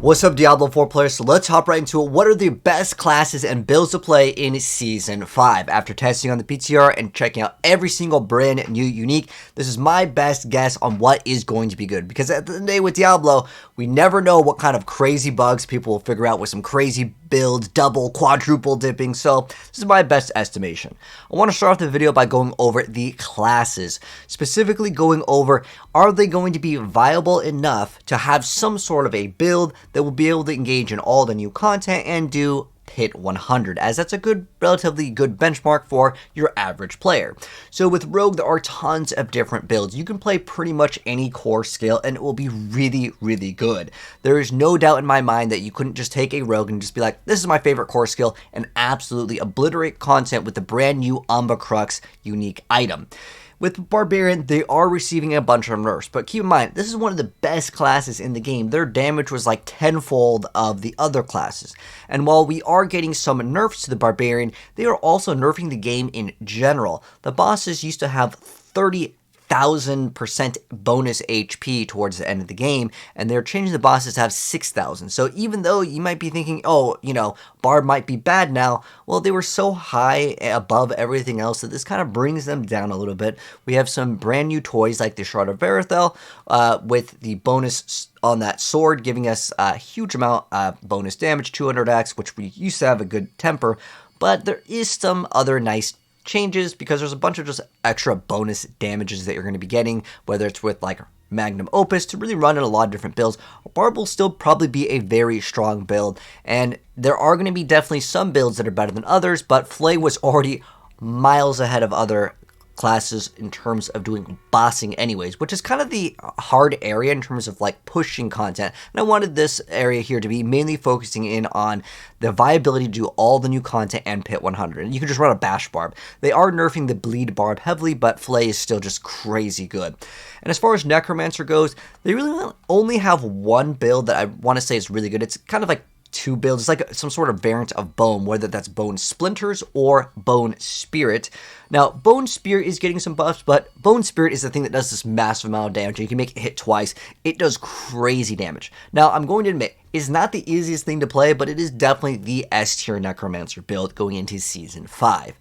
What's up, Diablo 4 players? So let's hop right into it. What are the best classes and builds to play in Season 5? After testing on the PTR and checking out every single brand new unique, this is my best guess on what is going to be good. Because at the end of the day with Diablo, we never know what kind of crazy bugs people will figure out with some crazy builds, double, quadruple dipping. So this is my best estimation. I want to start off the video by going over the classes. Specifically going over, are they going to be viable enough to have some sort of a build that will be able to engage in all the new content and do hit 100, as that's a good, relatively good benchmark for your average player. So with Rogue, there are tons of different builds. You can play pretty much any core skill and it will be really, really good. There is no doubt in my mind that you couldn't just take a Rogue and just be like, this is my favorite core skill, and absolutely obliterate content with the brand new Umba Crux unique item. With Barbarian, they are receiving a bunch of nerfs, but keep in mind, this is one of the best classes in the game. Their damage was like tenfold of the other classes. And while we are getting some nerfs to the Barbarian, they are also nerfing the game in general. The bosses used to have 30,000% bonus HP towards the end of the game, and they're changing the bosses to have 6,000. So even though you might be thinking, oh, you know, Barb might be bad now, well, they were so high above everything else that this kind of brings them down a little bit. We have some brand new toys like the Shard of Varethel with the bonus on that sword, giving us a huge amount of bonus damage, 200x, which we used to have a good temper, but there is some other nice changes because there's a bunch of just extra bonus damages that you're going to be getting, whether it's with like Magnum Opus to really run in a lot of different builds. Barb will still probably be a very strong build, and there are going to be definitely some builds that are better than others, but Flay was already miles ahead of other classes in terms of doing bossing anyways, which is kind of the hard area in terms of like pushing content. And I wanted this area here to be mainly focusing in on the viability to do all the new content and pit 100. And you can just run a bash barb. They are nerfing the bleed barb heavily, but Flay is still just crazy good. And as far as Necromancer goes, they really only have one build that I want to say is really good. It's kind of like two builds. It's like some sort of variant of Bone, whether that's Bone Splinters or Bone Spirit. Now, Bone Spirit is getting some buffs, but Bone Spirit is the thing that does this massive amount of damage. You can make it hit twice. It does crazy damage. Now, I'm going to admit, it's not the easiest thing to play, but it is definitely the S-tier Necromancer build going into Season 5.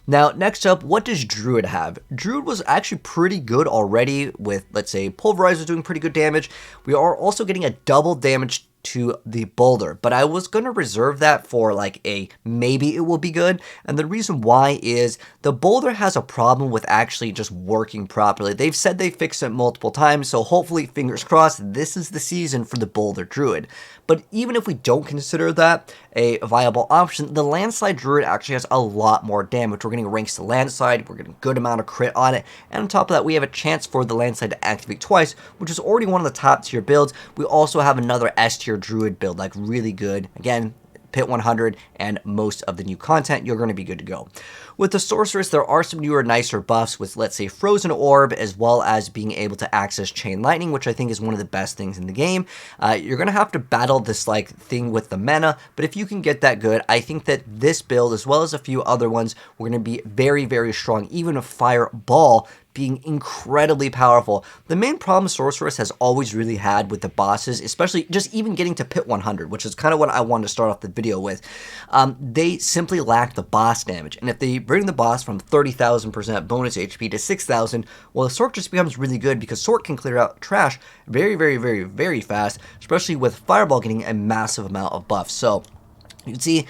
Now, next up, what does Druid have? Druid was actually pretty good already with, let's say, Pulverizer doing pretty good damage. We are also getting a double damage to the boulder, but I was going to reserve that for like a maybe it will be good. And the reason why is the boulder has a problem with actually just working properly. They've said they fixed it multiple times, so hopefully, fingers crossed, this is the season for the boulder Druid. But even if we don't consider that a viable option, the Landslide Druid actually has a lot more damage. We're getting ranks to Landslide, we're getting a good amount of crit on it, and on top of that, we have a chance for the Landslide to activate twice, which is already one of the top tier builds. We also have another S tier Druid build, like really good. Again, pit 100 and most of the new content, you're going to be good to go. With the Sorceress, there are some newer, nicer buffs with, let's say, Frozen Orb, as well as being able to access Chain Lightning, which I think is one of the best things in the game. You're going to have to battle this, like, thing with the mana, but if you can get that good, I think that this build, as well as a few other ones, we're going to be very, very strong, even a Fireball being incredibly powerful. The main problem Sorceress has always really had with the bosses, especially just even getting to pit 100, which is kind of what I wanted to start off the video with, they simply lack the boss damage. And if they bring the boss from 30,000% bonus HP to 6,000, well, the Sorc just becomes really good because Sorc can clear out trash very, very, very, very fast, especially with Fireball getting a massive amount of buffs. So you can see,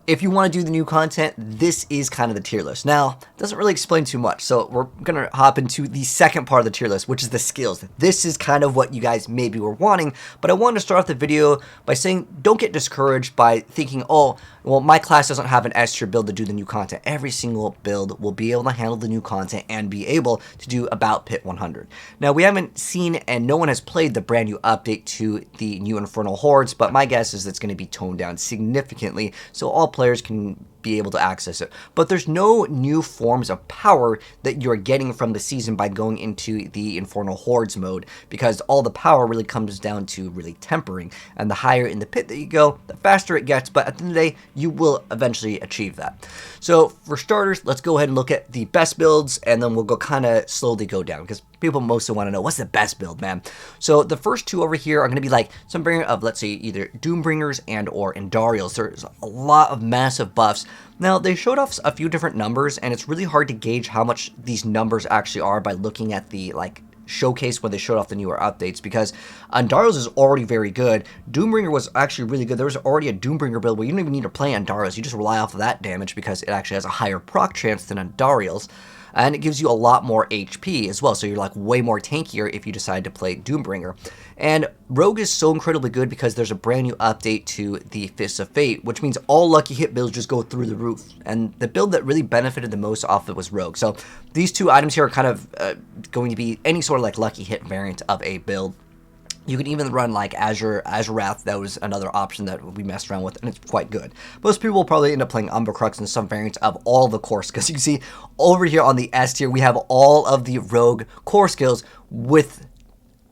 if you want to do the new content, this is kind of the tier list. Now, it doesn't really explain too much, so we're going to hop into the second part of the tier list, which is the skills. This is kind of what you guys maybe were wanting, but I wanted to start off the video by saying don't get discouraged by thinking, oh, well, my class doesn't have an S tier build to do the new content. Every single build will be able to handle the new content and be able to do about pit 100. Now, we haven't seen and no one has played the brand new update to the new Infernal Hordes, but my guess is it's going to be toned down significantly, so all players can be able to access it. But there's no new forms of power that you're getting from the season by going into the Infernal Hordes mode, because all the power really comes down to really tempering, and the higher in the pit that you go, the faster it gets, but at the end of the day, you will eventually achieve that. So for starters, let's go ahead and look at the best builds, and then we'll go kind of slowly go down, because people mostly want to know what's the best build, man. So the first two over here are going to be like some variant of, let's say, either Doombringers and or Andariels. There's a lot of massive buffs. Now, they showed off a few different numbers, and it's really hard to gauge how much these numbers actually are by looking at the, like, showcase when they showed off the newer updates, because Andariels is already very good. Doombringer was actually really good. There was already a Doombringer build where you don't even need to play Andariels. You just rely off of that damage because it actually has a higher proc chance than Andariels. And it gives you a lot more HP as well, so you're like way more tankier if you decide to play Doombringer. And Rogue is so incredibly good because there's a brand new update to the Fists of Fate, which means all lucky hit builds just go through the roof. And the build that really benefited the most off it was Rogue. So these two items here are kind of going to be any sort of like lucky hit variant of a build. You can even run like Azure Wrath. That was another option that we messed around with, and it's quite good. Most people will probably end up playing Umbra Crux and some variants of all the core skills. You can see over here on the S tier, we have all of the Rogue core skills with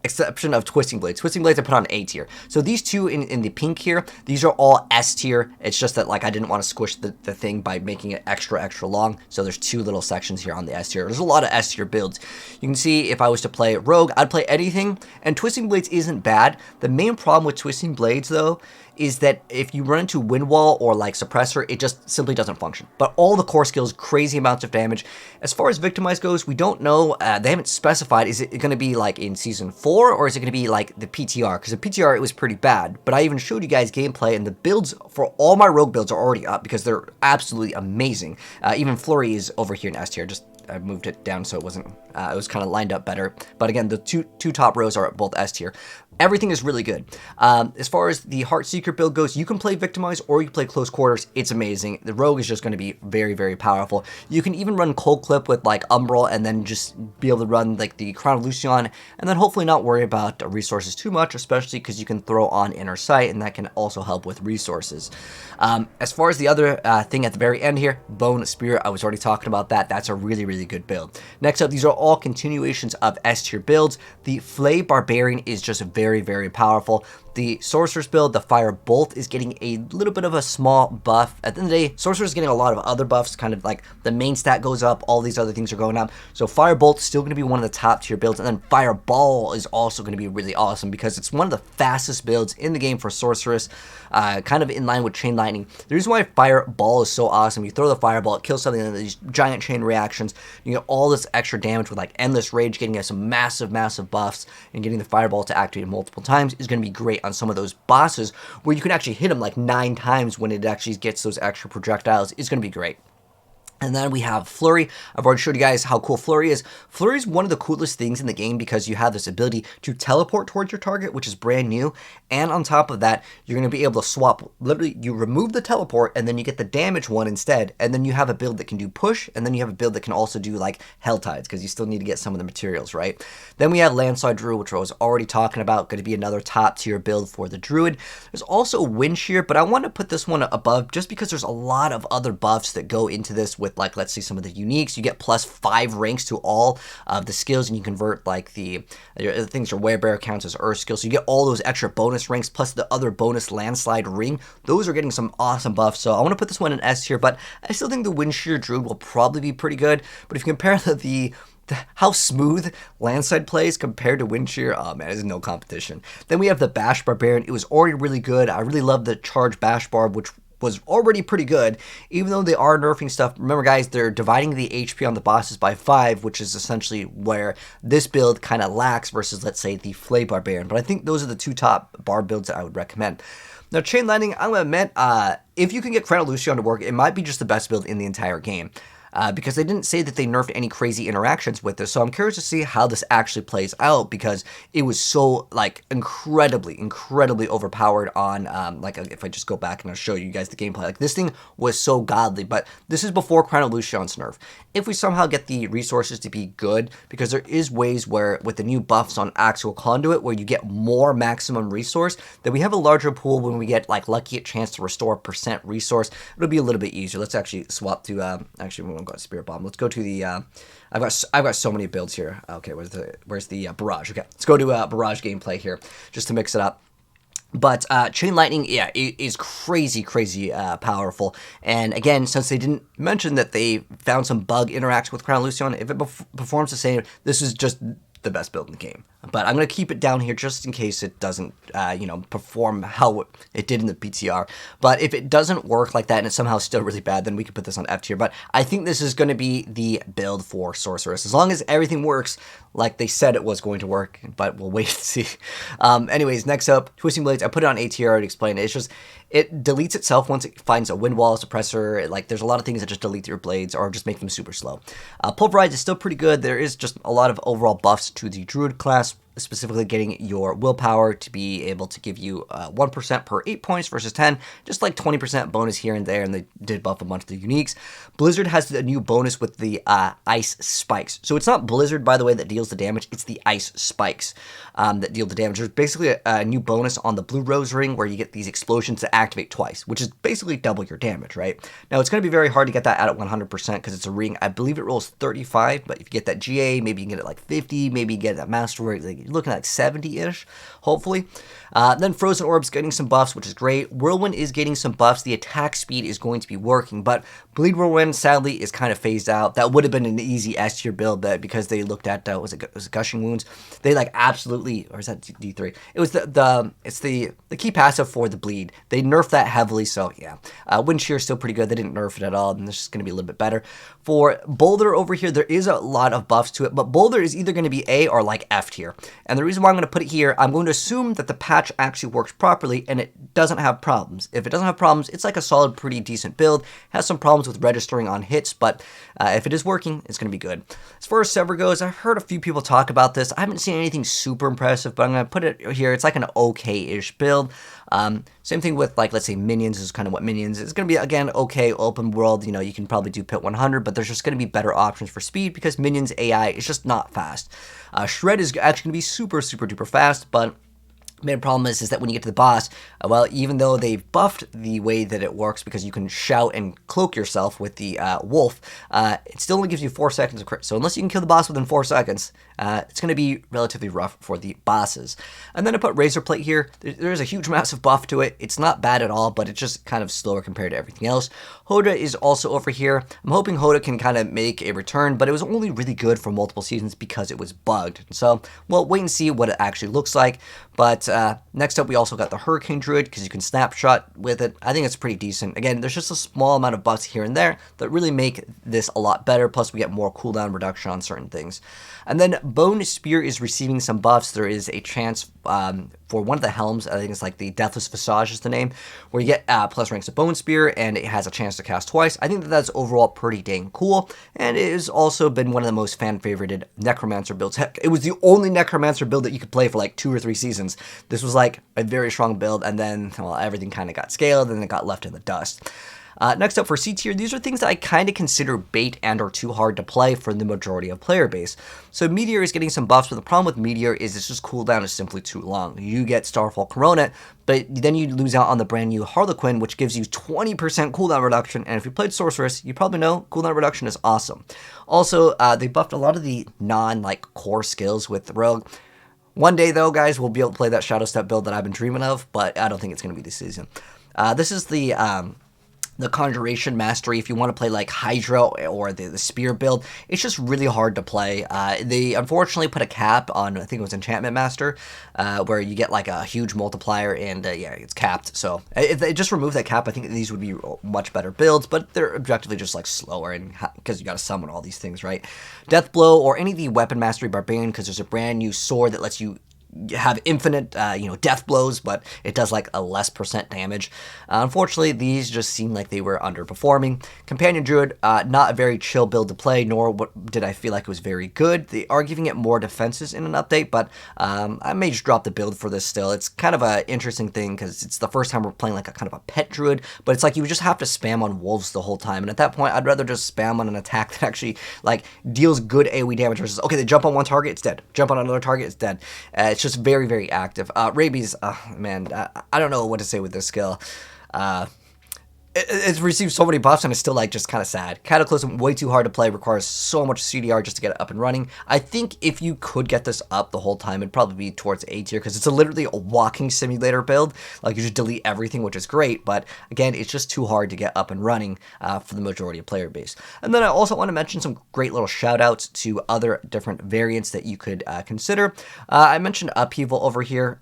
exception of Twisting Blades. Twisting Blades I put on A tier. So these two in the pink here, these are all S tier. It's just that like I didn't want to squish the thing by making it extra long. So there's two little sections here on the S tier. There's a lot of S tier builds. You can see if I was to play Rogue, I'd play anything. And Twisting Blades isn't bad. The main problem with Twisting Blades though is that if you run into Wind Wall or like Suppressor, it just simply doesn't function. But all the core skills, crazy amounts of damage. As far as Victimize goes, we don't know. They haven't specified. Is it going to be like in Season 4 or is it going to be like the PTR? Because the PTR, it was pretty bad. But I even showed you guys gameplay and the builds for all my Rogue builds are already up because they're absolutely amazing. Even Flurry is over here in S tier. I moved it down so it wasn't, it was kind of lined up better. But again, the two top rows are both S tier. Everything is really good. As far as the Heartseeker build goes, you can play Victimize or you can play Close Quarters. It's amazing. The Rogue is just going to be very, very powerful. You can even run Cold Clip with like Umbral and then just be able to run like the Crown of Lucion and then hopefully not worry about resources too much, especially because you can throw on Inner Sight and that can also help with resources. As far as the other thing at the very end here, Bone Spirit, I was already talking about that. That's a really, really good build. Next up, these are all continuations of S tier builds. The Flay Barbarian is just very, very powerful. The Sorcerer's build, the Fire Bolt, is getting a little bit of a small buff. At the end of the day, Sorcerer's getting a lot of other buffs, kind of like the main stat goes up, all these other things are going up. So Fire Bolt's still going to be one of the top tier builds, and then Fireball is also going to be really awesome because it's one of the fastest builds in the game for Sorceress, kind of in line with Chain Lightning. The reason why Fireball is so awesome, you throw the Fireball, it kills something, and these giant chain reactions, you get all this extra damage with like Endless Rage, getting us some massive buffs, and getting the Fireball to activate multiple times is going to be great on some of those bosses where you can actually hit them like 9 times when it actually gets those extra projectiles. It's going to be great. And then we have Flurry. I've already showed you guys how cool Flurry is. Flurry is one of the coolest things in the game because you have this ability to teleport towards your target, which is brand new. And on top of that, you're going to be able to swap. Literally, you remove the teleport and then you get the damage one instead. And then you have a build that can do push. And then you have a build that can also do like Hell Tides because you still need to get some of the materials, right? Then we have Landslide Druid, which I was already talking about. Going to be another top tier build for the Druid. There's also Wind Shear, but I want to put this one above just because there's a lot of other buffs that go into this with like, let's see, some of the uniques. You get plus 5 ranks to all of the skills, and you convert like the things your Werebear counts as Earth skills. So you get all those extra bonus ranks plus the other bonus Landslide Ring. Those are getting some awesome buffs. So I want to put this one in S tier, but I still think the Wind Shear Druid will probably be pretty good. But if you compare how smooth Landslide plays compared to Wind Shear, oh man, there's no competition. Then we have the Bash Barbarian. It was already really good. I really love the Charge Bash Barb, which was already pretty good, even though they are nerfing stuff. Remember guys, they're dividing the HP on the bosses by 5, which is essentially where this build kind of lacks versus, let's say, the Flay Barbarian. But I think those are the 2 top barb builds that I would recommend. Now, Chain Lightning, I'm going to admit, if you can get Crown of Lucion to work, it might be just the best build in the entire game. Because they didn't say that they nerfed any crazy interactions with this. So I'm curious to see how this actually plays out because it was so like incredibly overpowered on like if I just go back and I'll show you guys the gameplay. Like this thing was so godly, but this is before Crown of Lucion's nerf. If we somehow get the resources to be good, because there is ways where with the new buffs on Axial Conduit where you get more maximum resource, that we have a larger pool when we get like lucky a chance to restore % resource. It'll be a little bit easier. Let's actually swap to actually we won't go to Spirit Bomb. Let's go to the I've got so many builds here. Okay, where's the Barrage? Okay, let's go to Barrage gameplay here just to mix it up. But Chain Lightning, yeah, it is crazy powerful. And again, since they didn't mention that they found some bug interacts with Crown Lucion, if it performs the same, this is just the best build in the game. But I'm going to keep it down here just in case it doesn't, perform how it did in the PTR. But if it doesn't work like that and it's somehow still really bad, then we can put this on F tier. But I think this is going to be the build for Sorceress. As long as everything works like they said it was going to work, but we'll wait and see. Anyways, next up, Twisting Blades. I put it on A tier, I already explained it. It's just, it deletes itself once it finds a wind wall suppressor. Like, there's a lot of things that just delete your blades or just make them super slow. Pulverize is still pretty good. There is just a lot of overall buffs to the Druid class, specifically getting your willpower to be able to give you 1% per 8 points versus 10, just like 20% bonus here and there, and they did buff a bunch of the uniques. Blizzard has a new bonus with the ice spikes. So it's not Blizzard, by the way, that deals the damage, it's the ice spikes that deal the damage. There's basically a new bonus on the Blue Rose Ring where you get these explosions that activate twice, which is basically double your damage, right? Now, it's going to be very hard to get that at 100% because it's a ring. I believe it rolls 35, but if you get that GA, maybe you can get it like 50, maybe you get that Master Ring, like, you're looking at like 70-ish, hopefully. Then Frozen Orb's getting some buffs, which is great. Whirlwind is getting some buffs. The attack speed is going to be working, but Bleed Whirlwind, sadly, is kind of phased out. That would have been an easy S tier build, but because they looked at, was it Gushing Wounds? They like absolutely, or is that D3? It was it's the key passive for the bleed. They nerfed that heavily, so yeah. Wind Shear is still pretty good. They didn't nerf it at all, and this is going to be a little bit better. For Boulder over here, there is a lot of buffs to it, but Boulder is either going to be A or like F tier. And the reason why I'm going to put it here, I'm going to assume that the patch actually works properly and it doesn't have problems. If it doesn't have problems, it's like a solid, pretty decent build. It has some problems with registering on hits, but if it is working, it's going to be good. As far as Sever goes, I've heard a few people talk about this. I haven't seen anything super impressive, but I'm going to put it here. It's like an okay-ish build. Same thing with, like, let's say Minions is kind of what Minions is. It's going to be, again, okay, open world. You know, you can probably do Pit 100, but there's just going to be better options for speed because Minions AI is just not fast. Shred is actually going to be super, super duper fast, but main problem is that when you get to the boss, well, even though they've buffed the way that it works because you can shout and cloak yourself with the wolf, it still only gives you 4 seconds of crit. So unless you can kill the boss within 4 seconds, it's going to be relatively rough for the bosses. And then I put Razor Plate here. There's a huge, massive buff to it. It's not bad at all, but it's just kind of slower compared to everything else. Hoda is also over here. I'm hoping Hoda can kind of make a return, but it was only really good for multiple seasons because it was bugged. So we'll wait and see what it actually looks like. But next up, we also got the Hurricane Druid because you can snapshot with it. I think it's pretty decent. Again, there's just a small amount of buffs here and there that really make this a lot better. Plus, we get more cooldown reduction on certain things. And then Bone Spear is receiving some buffs. There is a chance for one of the helms, I think it's like the Deathless Visage is the name, where you get plus ranks of Bone Spear, and it has a chance to cast twice. I think that that's overall pretty dang cool, and it has also been one of the most fan-favorited Necromancer builds. Heck, it was the only Necromancer build that you could play for like 2 or 3 seasons. This was like a very strong build, and then, well, everything kind of got scaled, and it got left in the dust. Next up for C tier, these are things that I kind of consider bait and or too hard to play for the majority of player base. So Meteor is getting some buffs, but the problem with Meteor is its just cooldown is simply too long. You get Starfall Coronet, but then you lose out on the brand new Harlequin, which gives you 20% cooldown reduction, and if you played Sorceress, you probably know cooldown reduction is awesome. Also, they buffed a lot of the core skills with Rogue. One day, though, guys, we'll be able to play that Shadow Step build that I've been dreaming of, but I don't think it's going to be this season. This is the Conjuration Mastery. If you want to play like Hydra or the Spear build, it's just really hard to play. They unfortunately put a cap on, I think it was Enchantment Master, where you get like a huge multiplier, and yeah, it's capped. So if they just remove that cap, I think these would be much better builds, but they're objectively just like slower, and because you got to summon all these things, right? Death Blow or any of the Weapon Mastery Barbarian, because there's a brand new sword that lets you have infinite, death blows, but it does like a less % damage. Unfortunately, these just seem like they were underperforming. Companion Druid, not a very chill build to play, nor did I feel like it was very good. They are giving it more defenses in an update, but I may just drop the build for this still. It's kind of an interesting thing because it's the first time we're playing like a kind of a pet Druid, but it's like you just have to spam on wolves the whole time, and at that point, I'd rather just spam on an attack that actually like deals good AoE damage versus, okay, they jump on one target, it's dead. Jump on another target, it's dead. It's just very, very active. Rabies, man, I don't know what to say with this skill. it's received so many buffs and it's still like just kind of sad. Cataclysm, way too hard to play, requires so much CDR just to get it up and running. I think if you could get this up the whole time, it'd probably be towards A tier because it's literally a walking simulator build. Like you just delete everything, which is great, but again, it's just too hard to get up and running for the majority of player base. And then I also want to mention some great little shout outs to other different variants that you could consider. I mentioned Upheaval over here.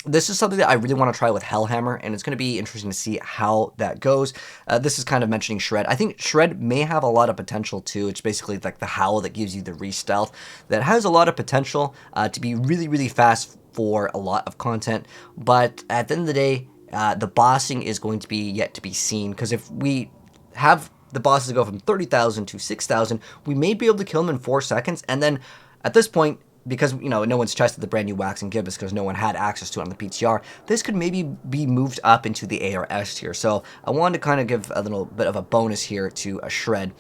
This is something that I really want to try with Hellhammer, and it's going to be interesting to see how that goes. This is kind of mentioning Shred. I think Shred may have a lot of potential too. It's basically like the Howl that gives you the re-stealth that has a lot of potential to be really, really fast for a lot of content. But at the end of the day, the bossing is going to be yet to be seen, because if we have the bosses go from 30,000 to 6,000, we may be able to kill them in 4 seconds, and then at this point, because, you know, no one's tested the brand new Wax and Gibbous because no one had access to it on the PTR, this could maybe be moved up into the A or S tier. So I wanted to kind of give a little bit of a bonus here to a Shred.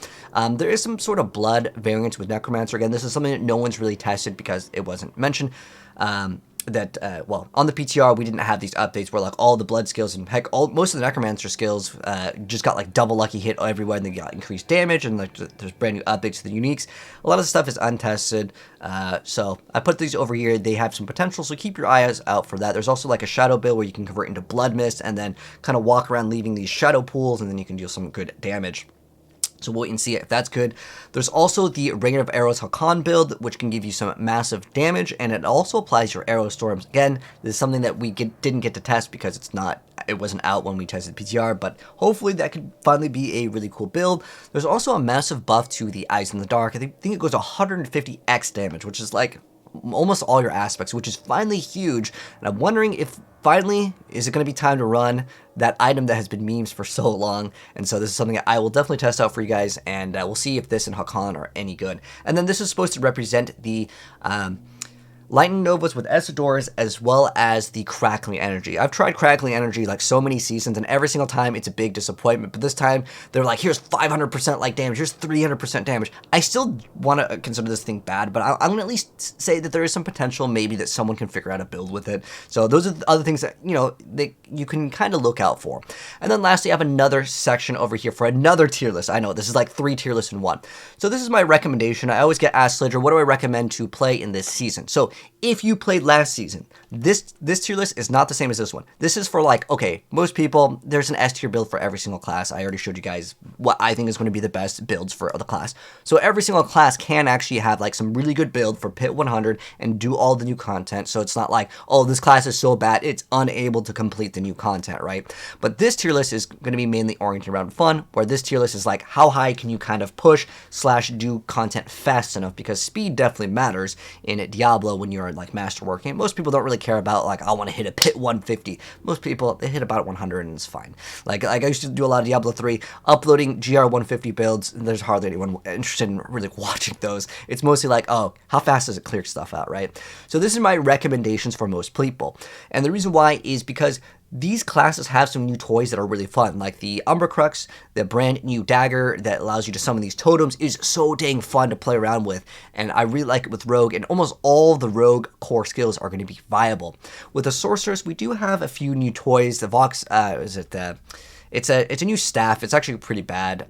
There is some sort of blood variance with Necromancer. Again, this is something that no one's really tested because it wasn't mentioned. Well, on the PTR, we didn't have these updates where, like, all the blood skills and, heck, most of the Necromancer skills just got, like, double lucky hit everywhere, and they got increased damage, and, like, there's brand new updates to the uniques. A lot of the stuff is untested, so I put these over here. They have some potential, so keep your eyes out for that. There's also, like, a Shadow build where you can convert into Blood Mist and then kind of walk around leaving these Shadow pools, and then you can deal some good damage. So we'll wait and see if that's good. There's also the Rain of Arrows Hakan build, which can give you some massive damage, and it also applies your Arrow Storms. Again, this is something that we didn't get to test because it wasn't out when we tested PTR, but hopefully that could finally be a really cool build. There's also a massive buff to the Eyes in the Dark. I think it goes 150x damage, which is like almost all your aspects, which is finally huge. And I'm wondering if finally is it going to be time to run that item that has been memes for so long. And so this is something that I will definitely test out for you guys, and we'll see if this and Hakan are any good. And then this is supposed to represent the Lightning Novas with Essadors, as well as the Crackling Energy. I've tried Crackling Energy like so many seasons, and every single time it's a big disappointment. But this time, they're like, here's 500% like damage, here's 300% damage. I still want to consider this thing bad, but I'm going to at least say that there is some potential maybe that someone can figure out a build with it. So those are the other things that, you know, you can kind of look out for. And then lastly, I have another section over here for another tier list. I know, this is like 3 tier lists in one. So this is my recommendation. I always get asked, Slayer, what do I recommend to play in this season? So if you played last season, this tier list is not the same as this one. This is for, like, okay, most people, there's an S tier build for every single class. I already showed you guys what I think is going to be the best builds for the class. So every single class can actually have like some really good build for Pit 100 and do all the new content. So it's not like, oh, this class is so bad it's unable to complete the new content, right? But this tier list is going to be mainly oriented around fun, where this tier list is like, how high can you kind of push / do content fast enough, because speed definitely matters in Diablo when you're like masterworking. Most people don't really care about, like, I want to hit a Pit 150. Most people, they hit about 100 and it's fine. Like I used to do a lot of Diablo 3, uploading GR 150 builds, and there's hardly anyone interested in really watching those. It's mostly like, oh, how fast does it clear stuff out, right? So this is my recommendations for most people. And the reason why is because these classes have some new toys that are really fun, like the Umbra Crux, the brand new dagger that allows you to summon these totems is so dang fun to play around with, and I really like it with Rogue, and almost all the Rogue core skills are going to be viable. With the Sorceress, we do have a few new toys. The Vox, it's a new staff. It's actually pretty bad,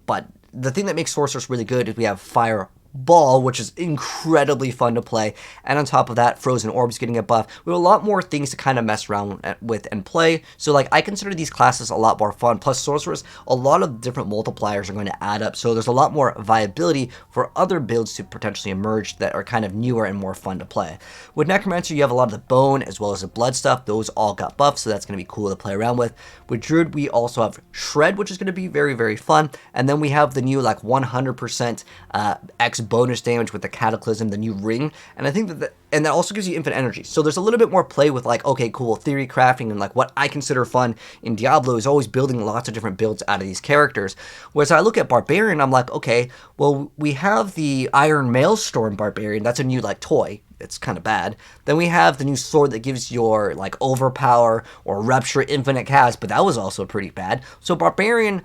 but the thing that makes Sorceress really good is we have Fire Ball, which is incredibly fun to play, and on top of that, Frozen Orbs getting a buff. We have a lot more things to kind of mess around with and play, so like I consider these classes a lot more fun. Plus Sorceress, a lot of different multipliers are going to add up, so there's a lot more viability for other builds to potentially emerge that are kind of newer and more fun to play. With Necromancer, you have a lot of the bone as well as the blood stuff. Those all got buffs, so that's going to be cool to play around with. With Druid, we also have Shred, which is going to be very, very fun, and then we have the new like 100% X bonus damage with the Cataclysm, the new ring, and I think that and that also gives you infinite energy. So there's a little bit more play with, like, okay, cool, theory crafting, and like what I consider fun in Diablo is always building lots of different builds out of these characters. Whereas I look at Barbarian, I'm like, okay, well, we have the Iron Maelstrom Barbarian. That's a new like toy. It's kind of bad. Then we have the new sword that gives your like overpower or rupture infinite cast, but that was also pretty bad. So Barbarian,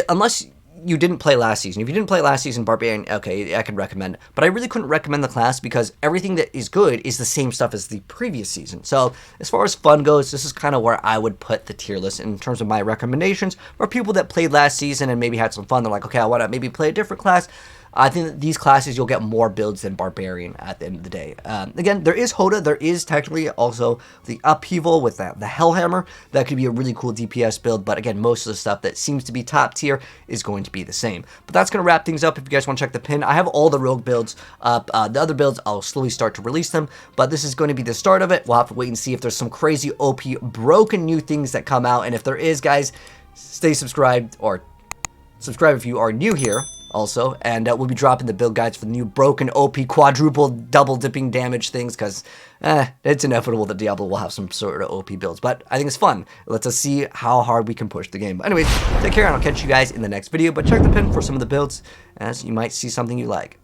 unless you didn't play last season. If you didn't play last season Barbarian, okay, I could recommend it. But I really couldn't recommend the class because everything that is good is the same stuff as the previous season. So as far as fun goes, this is kind of where I would put the tier list in terms of my recommendations for people that played last season and maybe had some fun. They're like, okay, I want to maybe play a different class. I think that these classes, you'll get more builds than Barbarian at the end of the day. Again, there is Hoda. There is technically also the Upheaval with the Hellhammer. That could be a really cool DPS build. But again, most of the stuff that seems to be top tier is going to be the same. But that's going to wrap things up. If you guys want to check the pin, I have all the rogue builds up. The other builds, I'll slowly start to release them. But this is going to be the start of it. We'll have to wait and see if there's some crazy OP broken new things that come out. And if there is, guys, stay subscribed, or subscribe if you are new here also, and we'll be dropping the build guides for the new broken OP quadruple double dipping damage things, because it's inevitable that Diablo will have some sort of OP builds, but I think it's fun. It lets us see how hard we can push the game. But anyways, take care, and I'll catch you guys in the next video, but check the pin for some of the builds, as you might see something you like.